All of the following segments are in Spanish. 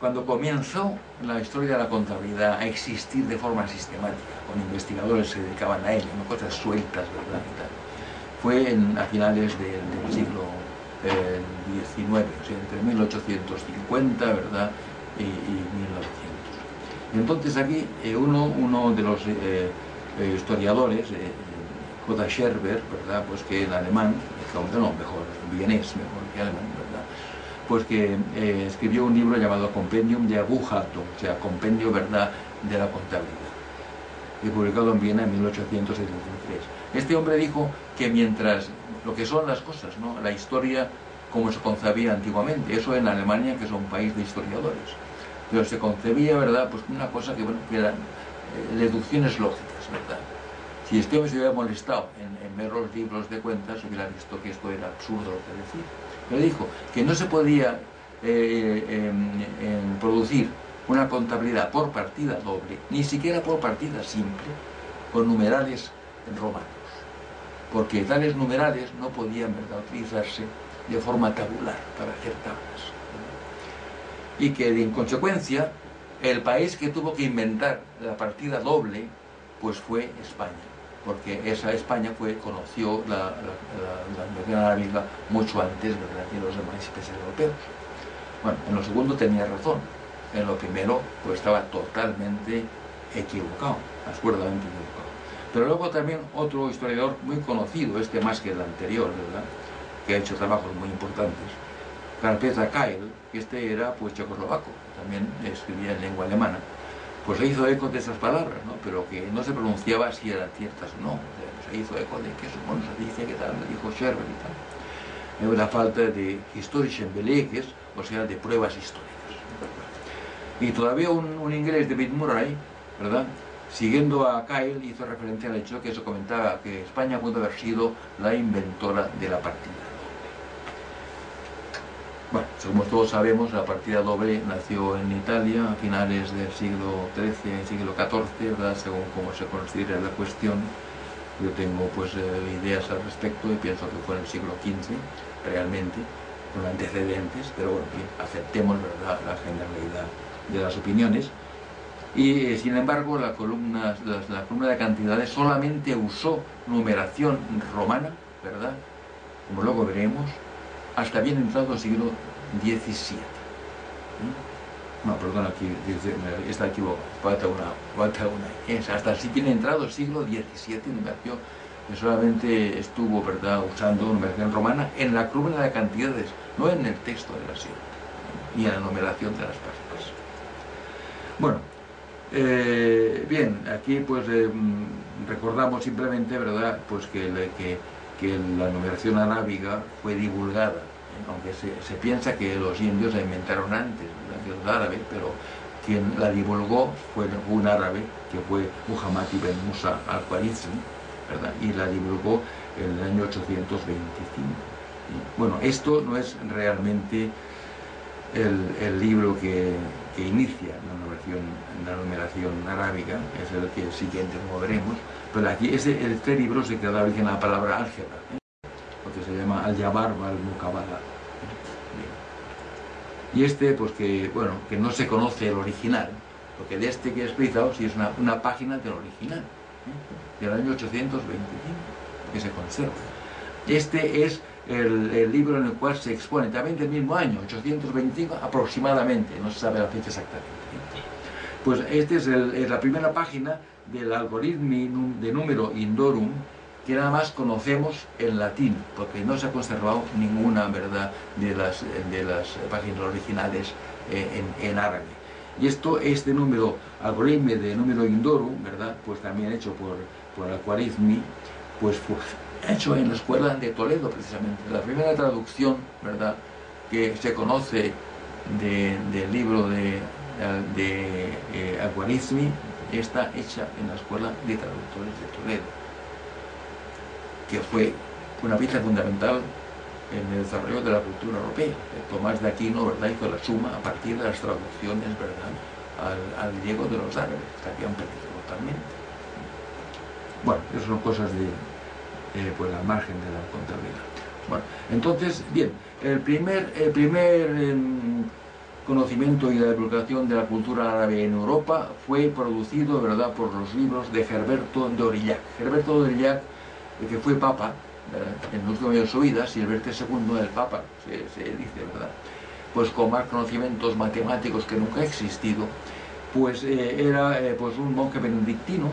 cuando comenzó la historia de la contabilidad a existir de forma sistemática, con investigadores que se dedicaban a ello, no cosas sueltas, ¿verdad? Y tal, fue a finales del siglo XIX, o sea, entre 1850, ¿verdad? y 1900. Entonces aquí uno de los historiadores, J. Scherber, ¿verdad? Pues que en alemán, no, mejor vienés, mejor que alemán, ¿verdad? Pues que escribió un libro llamado Compendium der Buchhaltung, o sea, Compendio, ¿verdad?, de la contabilidad, y publicado en Viena en 1873. Este hombre dijo que mientras lo que son las cosas, ¿no?, la historia como se concebía antiguamente, eso en Alemania, que es un país de historiadores, pero se concebía, ¿verdad?, pues una cosa que, bueno, que eran deducciones lógicas, ¿verdad? Si este hombre se hubiera molestado en ver los libros de cuentas, hubiera visto que esto era absurdo lo que decía. Pero dijo que no se podía producir una contabilidad por partida doble, ni siquiera por partida simple, con numerales romanos, porque tales numerales no podían, ¿verdad?, utilizarse de forma tabular para hacer tablas, ¿verdad? Y que en consecuencia el país que tuvo que inventar la partida doble pues fue España, porque esa España conoció la nación arábiga mucho antes, ¿verdad?, que los demás países europeos. Bueno, en lo segundo tenía razón, en lo primero pues estaba totalmente equivocado, absurdamente equivocado. Pero luego también otro historiador muy conocido, este más que el anterior, ¿verdad?, que ha hecho trabajos muy importantes, Carl Peter Keil, que este era pues checoslovaco, también escribía en lengua alemana, pues se hizo eco de esas palabras, ¿no?, pero que no se pronunciaba si eran ciertas o no. O sea, se hizo eco de que eso, bueno, se dice que tal, le dijo Scherber y tal. La falta de historischen Beleges, o sea, de pruebas históricas. Y todavía un inglés, David Murray, ¿verdad?, siguiendo a Keil, hizo referencia al hecho que se comentaba que España pudo haber sido la inventora de la partida. Bueno, como todos sabemos, la partida doble nació en Italia a finales del siglo XIII, siglo XIV, ¿verdad?, según cómo se considera la cuestión. Yo tengo pues ideas al respecto y pienso que fue en el siglo XV, realmente, con antecedentes, pero bueno, bien, aceptemos, ¿verdad?, la generalidad de las opiniones. Y sin embargo, la columna de cantidades solamente usó numeración romana, ¿verdad?, como luego veremos, hasta bien entrado el siglo XVII. No, perdón, aquí está equivocado, falta una. Es hasta el bien entrado el siglo XVII, numeración que solamente estuvo, ¿verdad?, usando numeración romana en la columna de cantidades, no en el texto de la SIO, ni en la numeración de las páginas. Bueno, bien, aquí pues recordamos simplemente, ¿verdad?, pues que la numeración arábiga fue divulgada, aunque se piensa que los indios la inventaron antes, ¿verdad?, que los árabes, pero quien la divulgó fue un árabe, que fue Muhammad ibn Musa al-Khwarizmi, ¿verdad?, y la divulgó en el año 825. Bueno, esto no es realmente el libro que inicia la numeración arábiga, es el que siguiente, como veremos, pero aquí este libro se queda origen a la palabra álgebra, porque se llama Al-Jabar al-Mukabala. Y este, pues que no se conoce el original, porque de este que he explicado sí es una página del original, del año 825, que se conserva. Este es el libro en el cual se expone, también del mismo año, 825 aproximadamente, no se sabe la fecha exactamente. Pues esta es la primera página del algoritmo de número Indorum, que nada más conocemos en latín, porque no se ha conservado ninguna, ¿verdad?, de las páginas originales en árabe. Y este número, algoritmo de número Indorum, ¿verdad?, pues también hecho por Al-Khwarizmi, pues fue hecho en la escuela de Toledo, precisamente. La primera traducción, ¿verdad?, que se conoce del libro de Al-Khwarizmi está hecha en la escuela de traductores de Toledo, que fue una pieza fundamental en el desarrollo de la cultura europea. Tomás de Aquino, ¿verdad?, hizo la suma a partir de las traducciones, ¿verdad?, al griego de los árabes, que habían perdido totalmente. Bueno, eso son cosas pues al margen de la contabilidad. Bueno, entonces, bien, el primer conocimiento y la divulgación de la cultura árabe en Europa fue producido, ¿verdad?, por los libros de Herberto de Aurillac. Herberto de Aurillac, que fue papa, ¿verdad?, en el último año de su vida, Silvestre II, el papa, se dice, ¿verdad?, pues con más conocimientos matemáticos que nunca ha existido, pues era pues un monje benedictino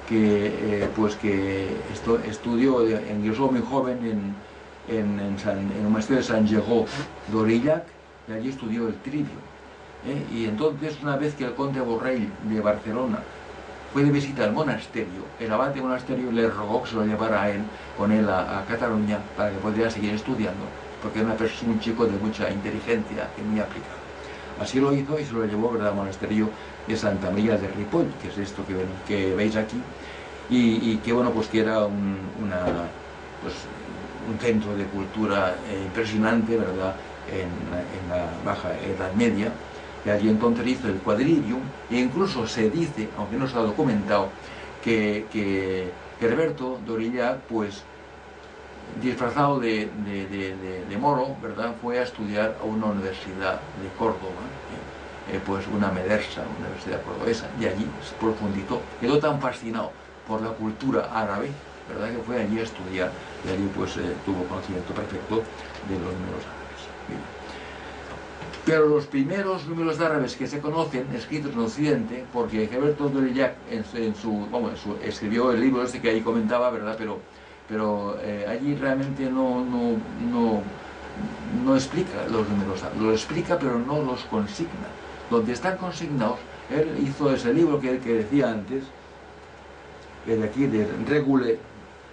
que estudió, ingresó muy joven en un monasterio de Saint-Géraud d'Aurillac, y allí estudió el trivio. Y entonces, una vez que el conde Borrell de Barcelona fue de visita al monasterio, el abad del monasterio le rogó que se lo llevara con él a Cataluña para que pudiera seguir estudiando, porque era un chico de mucha inteligencia y muy aplicado. Así lo hizo y se lo llevó, ¿verdad?, al monasterio de Santa María de Ripoll, que es esto que veis aquí, y que, bueno, pues que era un centro de cultura impresionante, ¿verdad?, en la Baja Edad Media. Y allí entonces hizo el Quadrivium, e incluso se dice, aunque no se ha documentado, que Herberto de Aurillac, pues disfrazado de moro, ¿verdad?, fue a estudiar a una universidad de Córdoba, pues una Medersa, una universidad cordobesa, y allí se profundizó, quedó tan fascinado por la cultura árabe, ¿verdad?, que fue allí a estudiar, y allí pues tuvo conocimiento perfecto de los números árabes. Bien. Pero los primeros números árabes que se conocen, escritos en Occidente, porque Herberto de Aurillac escribió el libro este que ahí comentaba, ¿verdad?, pero allí realmente no explica los números árabes, los explica pero no los consigna. Donde están consignados, él hizo ese libro que decía antes, de aquí, de Regule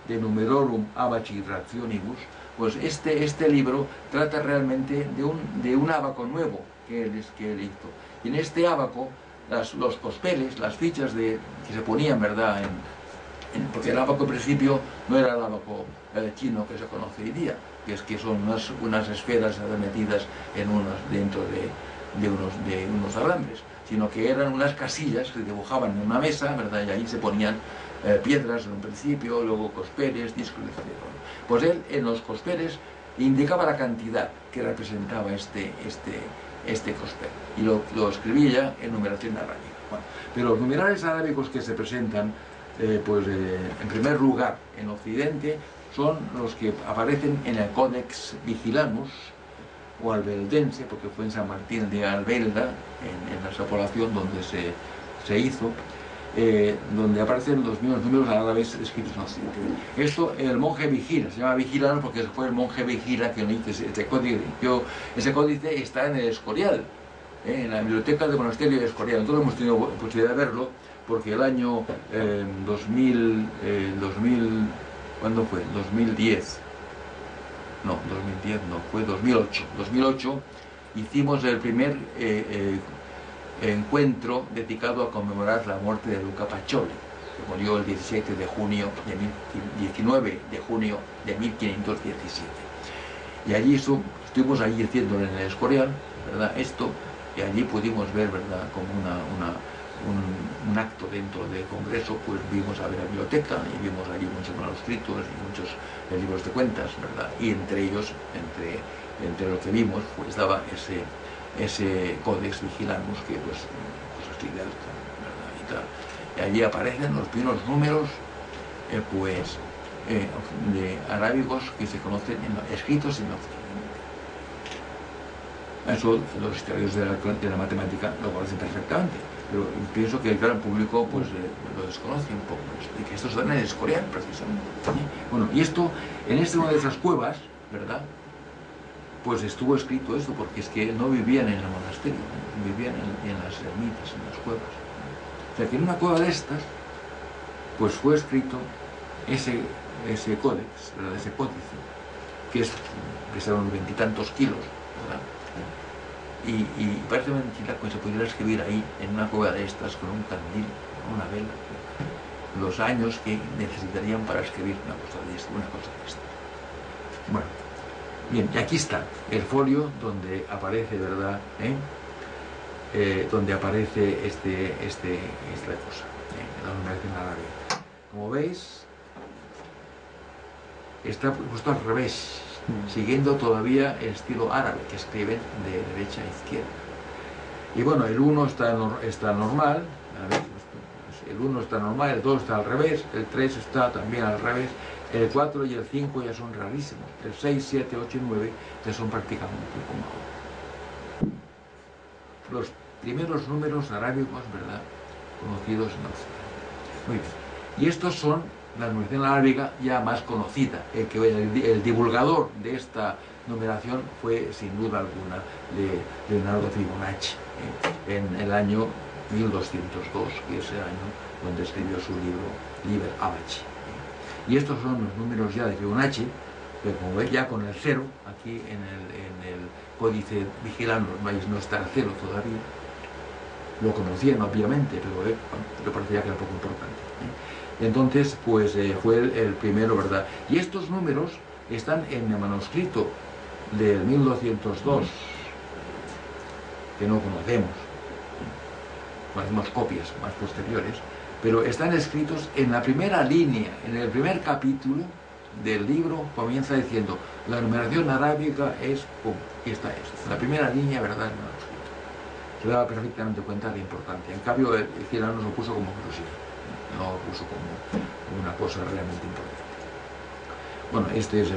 de Numerorum Abaci Rationibus. Pues este libro trata realmente de un ábaco nuevo que él hizo. Y en este ábaco, los cospeles, las fichas que se ponían, ¿verdad?, porque el ábaco en principio no era el ábaco chino que se conoce hoy día, que son unas esferas metidas dentro de unos alambres, sino que eran unas casillas que dibujaban en una mesa, ¿verdad?, y ahí se ponían piedras en un principio, luego cospeles, discos, etc. Pues él en los cospeles indicaba la cantidad que representaba este cospel, y lo escribía en numeración arábica. Bueno, pero los numerales arábicos que se presentan, en primer lugar en Occidente, son los que aparecen en el Codex Vigilanus o Albeldense, porque fue en San Martín de Albelda, en esa población donde se hizo, donde aparecen los mismos números árabes escritos en Occidente. Esto, el monje Vigila, se llama Vigilanus porque fue el monje Vigila que lo hizo ese códice. Ese códice está en el Escorial, en la biblioteca del monasterio de Escorial. Nosotros hemos tenido posibilidad de verlo, porque el año 2000, ¿cuándo fue? 2010. No, 2010 no, fue 2008. 2008 hicimos el primer encuentro dedicado a conmemorar la muerte de Luca Pacioli, que murió el 19 de junio de 1517. Y allí estuvimos allí haciendo en el Escorial, ¿verdad?, esto, y allí pudimos ver, ¿verdad?, como un acto dentro del Congreso, pues vimos a ver la biblioteca y vimos allí muchos manuscritos y muchos libros de cuentas, ¿verdad?, y entre ellos, entre lo que vimos, pues estaba ese Codex Vigilanus, que pues así de alto, ¿verdad?, y tal. Y allí aparecen los primeros números, de arábigos que se conocen escritos en Occidente. Eso los historiadores de la matemática lo conocen perfectamente, pero pienso que el gran público pues lo desconoce un poco, y que esto está en el Escorial, precisamente. Bueno, y esto, en una de esas cuevas, ¿verdad?, pues estuvo escrito esto, porque es que no vivían en el monasterio, vivían en las ermitas, en las cuevas. O sea que en una cueva de estas, pues fue escrito ese códex, ¿verdad?, ese códice, que pesaron unos 20 y tantos kilos, ¿verdad? Y parece mentira que se pudiera escribir ahí, en una cueva de estas, con un candil, con una vela, los años que necesitarían para escribir una cosa de esta. Bueno, bien, y aquí está el folio donde aparece, ¿verdad?, donde aparece esta cosa, la numeración árabe. Como veis, está puesto al revés, siguiendo todavía el estilo árabe, que escriben de derecha a izquierda. Y bueno, el 1 está normal, a ver, el 1 está normal, el 2 está al revés, el 3 está también al revés, el 4 y el 5 ya son rarísimos, el 6, 7, 8 y 9 ya son prácticamente como los primeros números arábigos, ¿verdad?, conocidos en Occidente. Muy bien. Y estos son la numeración arábiga ya más conocida. El divulgador de esta numeración fue, sin duda alguna, Leonardo Fibonacci, en el año 1202, que es el año donde escribió su libro Liber Abaci. Y estos son los números ya de Fibonacci, que como veis ya con el 0, aquí en el códice Vigilano no está el 0 todavía. Lo conocían obviamente, pero bueno, me parecía que era poco importante. Entonces, pues fue el primero, ¿verdad? Y estos números están en el manuscrito del 1202, que no conocemos copias más posteriores, pero están escritos en la primera línea, en el primer capítulo del libro. Comienza diciendo, la numeración arábiga es, pum, y está esto, la primera línea, ¿verdad?, del manuscrito. Se daba perfectamente cuenta de la importancia. En cambio, el Girano lo puso como curiosidad, no lo puso como una cosa realmente importante. Bueno, este es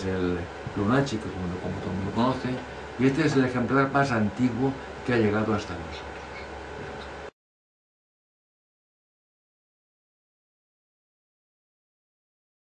el Fibonacci, que como todo el mundo conoce, y este es el ejemplar más antiguo que ha llegado hasta nosotros.